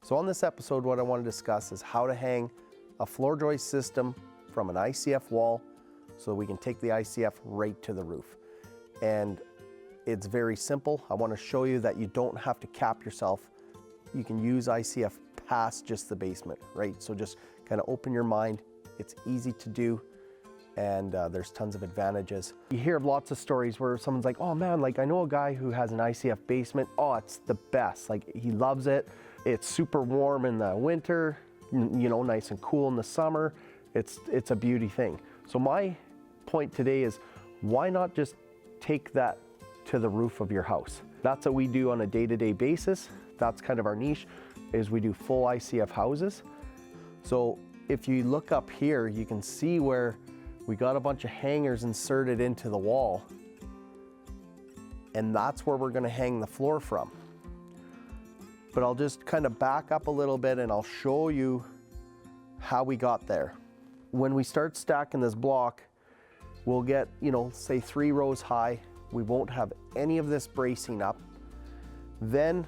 So on this episode, what I want to discuss is how to hang a floor joist system from an ICF wall so we can take the ICF right to the roof. And it's very simple. I want to show you that you don't have to cap yourself. You can use ICF past just the basement, right? So just kind of open your mind. It's easy to do, and there's tons of advantages. You hear of lots of stories where someone's like, oh man, like I know a guy who has an ICF basement. Oh, it's the best. Like he loves it. It's super warm in the winter, you know, nice and cool in the summer. It's a beauty thing. So my point today is, why not just take that to the roof of your house? That's what we do on a day-to-day basis. That's kind of our niche, is we do full ICF houses. So if you look up here, you can see where we got a bunch of hangers inserted into the wall, and that's where we're gonna hang the floor from. But I'll just kind of back up a little bit and I'll show you how we got there. When we start stacking this block, we'll get, you know, say 3 rows high. We won't have any of this bracing up. Then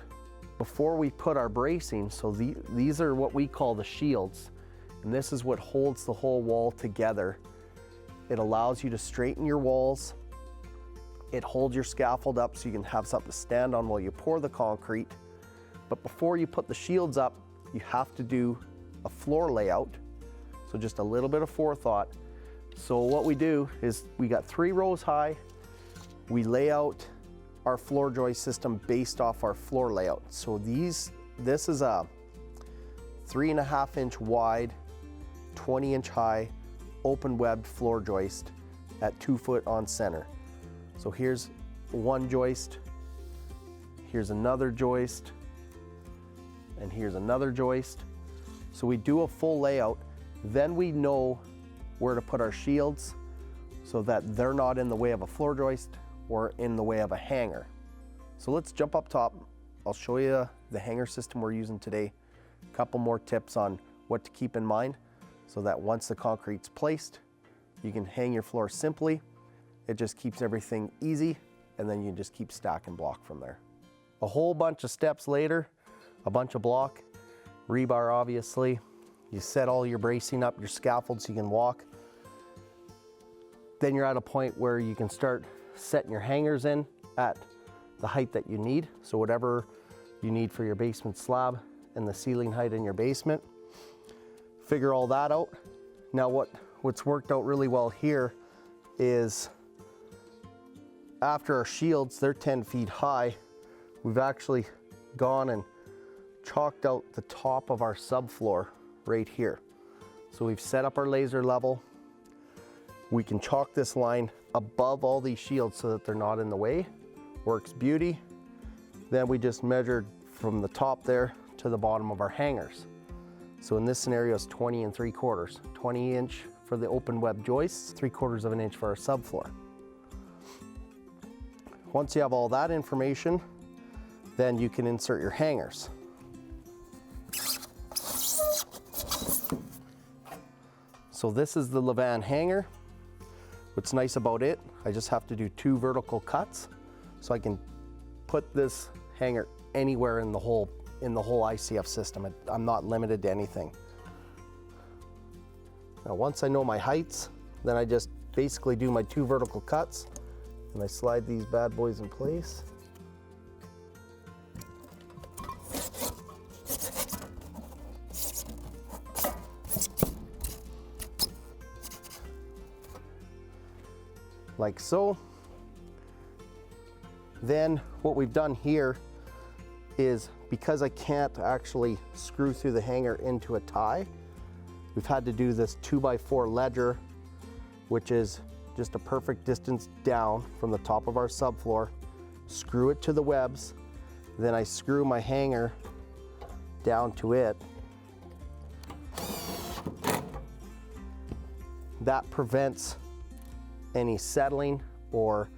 before we put our bracing, so these are what we call the shields, and this is what holds the whole wall together. It allows you to straighten your walls. It holds your scaffold up so you can have something to stand on while you pour the concrete. But before you put the shields up, you have to do a floor layout. So just a little bit of forethought. So what we do is we got 3 rows high. We lay out our floor joist system based off our floor layout. So this is a 3.5 inch wide, 20 inch high, open webbed floor joist at 2 foot on center. So here's one joist, here's another joist, and here's another joist. So we do a full layout, then we know where to put our shields so that they're not in the way of a floor joist or in the way of a hanger. So let's jump up top. I'll show you the hanger system we're using today. A couple more tips on what to keep in mind so that once the concrete's placed, you can hang your floor simply. It just keeps everything easy, and then you just keep stacking block from there. A whole bunch of steps later, a bunch of block, rebar obviously. You set all your bracing up, your scaffold so you can walk. Then you're at a point where you can start setting your hangers in at the height that you need. So whatever you need for your basement slab and the ceiling height in your basement. Figure all that out. Now what's worked out really well here is after our shields, they're 10 feet high, we've actually gone and chalked out the top of our subfloor right here. So we've set up our laser level. We can chalk this line above all these shields so that they're not in the way. Works beauty. Then we just measured from the top there to the bottom of our hangers. So in this scenario, it's 20 3/4. 20 inch for the open web joists, 3/4 of an inch for our subfloor. Once you have all that information, then you can insert your hangers. So this is the Lavann hanger. What's nice about it, I just have to do 2 vertical cuts, so I can put this hanger anywhere in the whole ICF system. I'm not limited to anything. Now once I know my heights, then I just basically do my 2 vertical cuts, and I slide these bad boys in place. Like so. Then what we've done here is, because I can't actually screw through the hanger into a tie, we've had to do this 2x4 ledger, which is just a perfect distance down from the top of our subfloor. Screw it to the webs, then I screw my hanger down to it. That prevents any settling or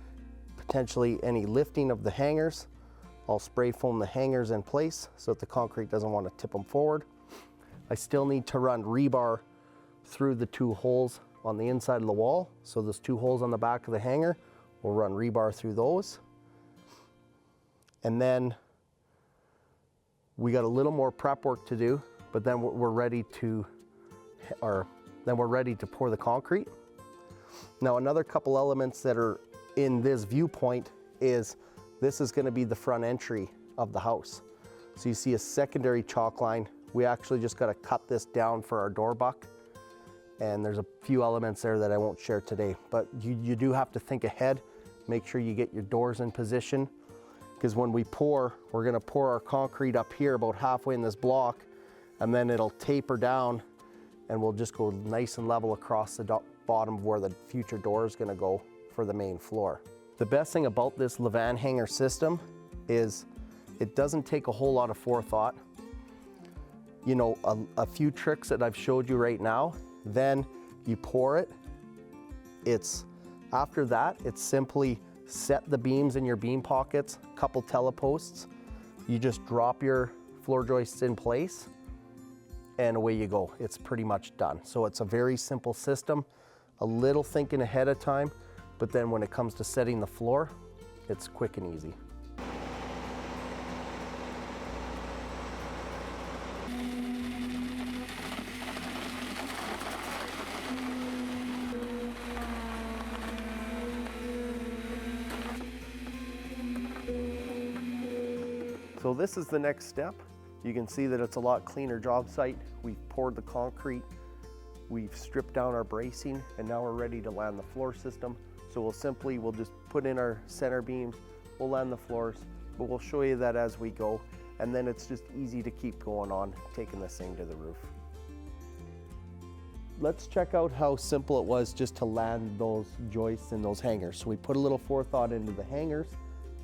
potentially any lifting of the hangers. I'll spray foam the hangers in place so that the concrete doesn't want to tip them forward. I still need to run rebar through the 2 holes on the inside of the wall. So those 2 holes on the back of the hanger, we'll run rebar through those. And then We got a little more prep work to do, but then we're ready to pour the concrete. Now another couple elements that are in this viewpoint is this is going to be the front entry of the house. So you see a secondary chalk line. We actually just got to cut this down for our door buck. And there's a few elements there that I won't share today, but you do have to think ahead. Make sure you get your doors in position, because when we pour, we're going to pour our concrete up here about halfway in this block, and then it'll taper down and we'll just go nice and level across the bottom of where the future door is going to go for the main floor. The best thing about this Lavann hanger system is it doesn't take a whole lot of forethought. You know, a few tricks that I've showed you right now, then you pour it. After that, it's simply set the beams in your beam pockets, couple teleposts. You just drop your floor joists in place and away you go. It's pretty much done. So it's a very simple system, a little thinking ahead of time, but then when it comes to setting the floor, it's quick and easy. So this is the next step. You can see that it's a lot cleaner job site. We've poured the concrete, we've stripped down our bracing, and now we're ready to land the floor system. So we'll just put in our center beams, we'll land the floors, but we'll show you that as we go. And then it's just easy to keep going on, taking this thing to the roof. Let's check out how simple it was just to land those joists and those hangers. So we put a little forethought into the hangers,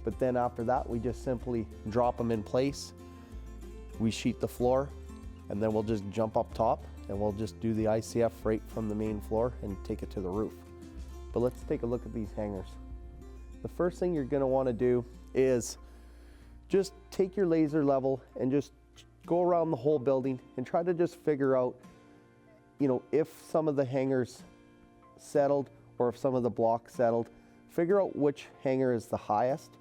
but then after that, we just simply drop them in place. We sheet the floor, and then we'll just jump up top and we'll just do the ICF right from the main floor and take it to the roof. But let's take a look at these hangers. The first thing you're gonna wanna do is just take your laser level and just go around the whole building and try to just figure out, you know, if some of the hangers settled or if some of the blocks settled. Figure out which hanger is the highest,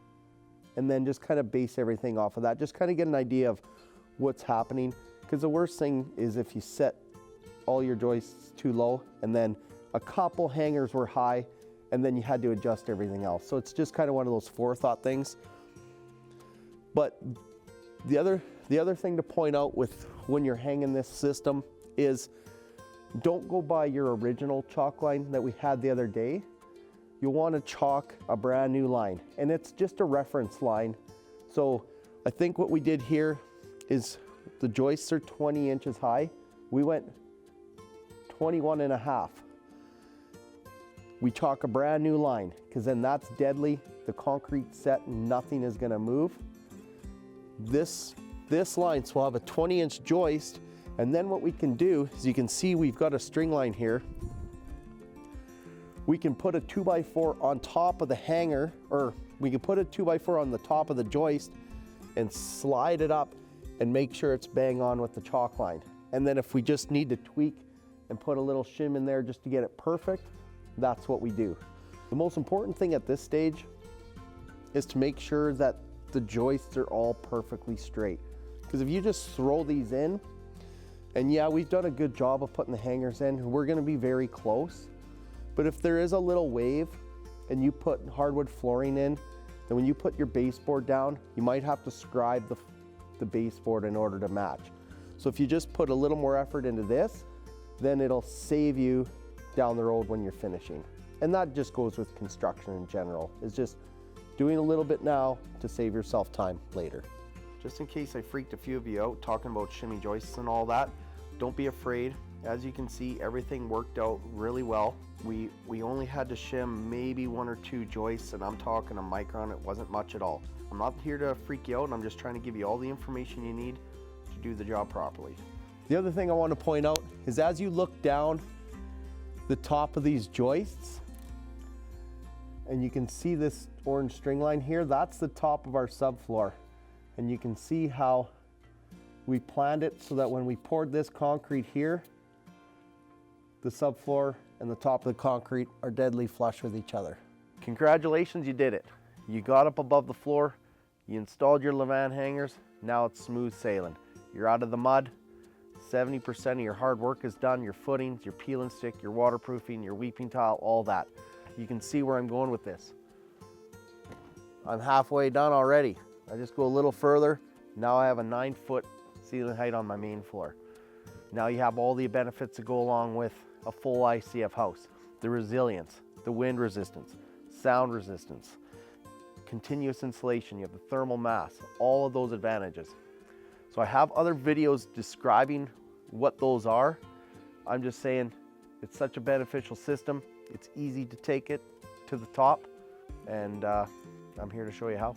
and then just kind of base everything off of that. Just kind of get an idea of what's happening, because the worst thing is if you set all your joists too low and then a couple hangers were high and then you had to adjust everything else. So it's just kind of one of those forethought things. But the other thing to point out with when you're hanging this system is don't go by your original chalk line that we had the other day. You'll want to chalk a brand new line, and it's just a reference line. So I think what we did here is the joists are 20 inches high. We went 21 and a half. We chalk a brand new line, because then that's deadly. The concrete set, nothing is going to move. This line, so we'll have a 20-inch joist, and then what we can do is, you can see we've got a string line here. We can put a 2x4 on top of the hanger, or we can put a 2x4 on the top of the joist and slide it up and make sure it's bang on with the chalk line. And then if we just need to tweak and put a little shim in there just to get it perfect, that's what we do. The most important thing at this stage is to make sure that the joists are all perfectly straight. Because if you just throw these in, and yeah, we've done a good job of putting the hangers in, we're gonna be very close. But if there is a little wave and you put hardwood flooring in, then when you put your baseboard down, you might have to scribe the baseboard in order to match. So if you just put a little more effort into this, then it'll save you down the road when you're finishing. And that just goes with construction in general. It's just doing a little bit now to save yourself time later. Just in case I freaked a few of you out talking about shimmy joists and all that, don't be afraid. As you can see, everything worked out really well. We only had to shim maybe 1 or 2 joists, and I'm talking a micron. It wasn't much at all. I'm not here to freak you out, and I'm just trying to give you all the information you need to do the job properly. The other thing I want to point out is, as you look down the top of these joists, and you can see this orange string line here, that's the top of our subfloor. And you can see how we planned it so that when we poured this concrete here, the subfloor and the top of the concrete are deadly flush with each other. Congratulations, you did it. You got up above the floor, you installed your Lavann hangers, Now it's smooth sailing. You're out of the mud. 70% of your hard work is done. Your footings, your peel and stick, your waterproofing, your weeping tile, all that. You can see where I'm going with this. I'm halfway done already. I just go a little further. Now I have a 9-foot ceiling height on my main floor. Now you have all the benefits that go along with a full ICF house. The resilience, the wind resistance, sound resistance, continuous insulation, you have the thermal mass, all of those advantages. So I have other videos describing what those are. I'm just saying it's such a beneficial system. It's easy to take it to the top, and I'm here to show you how.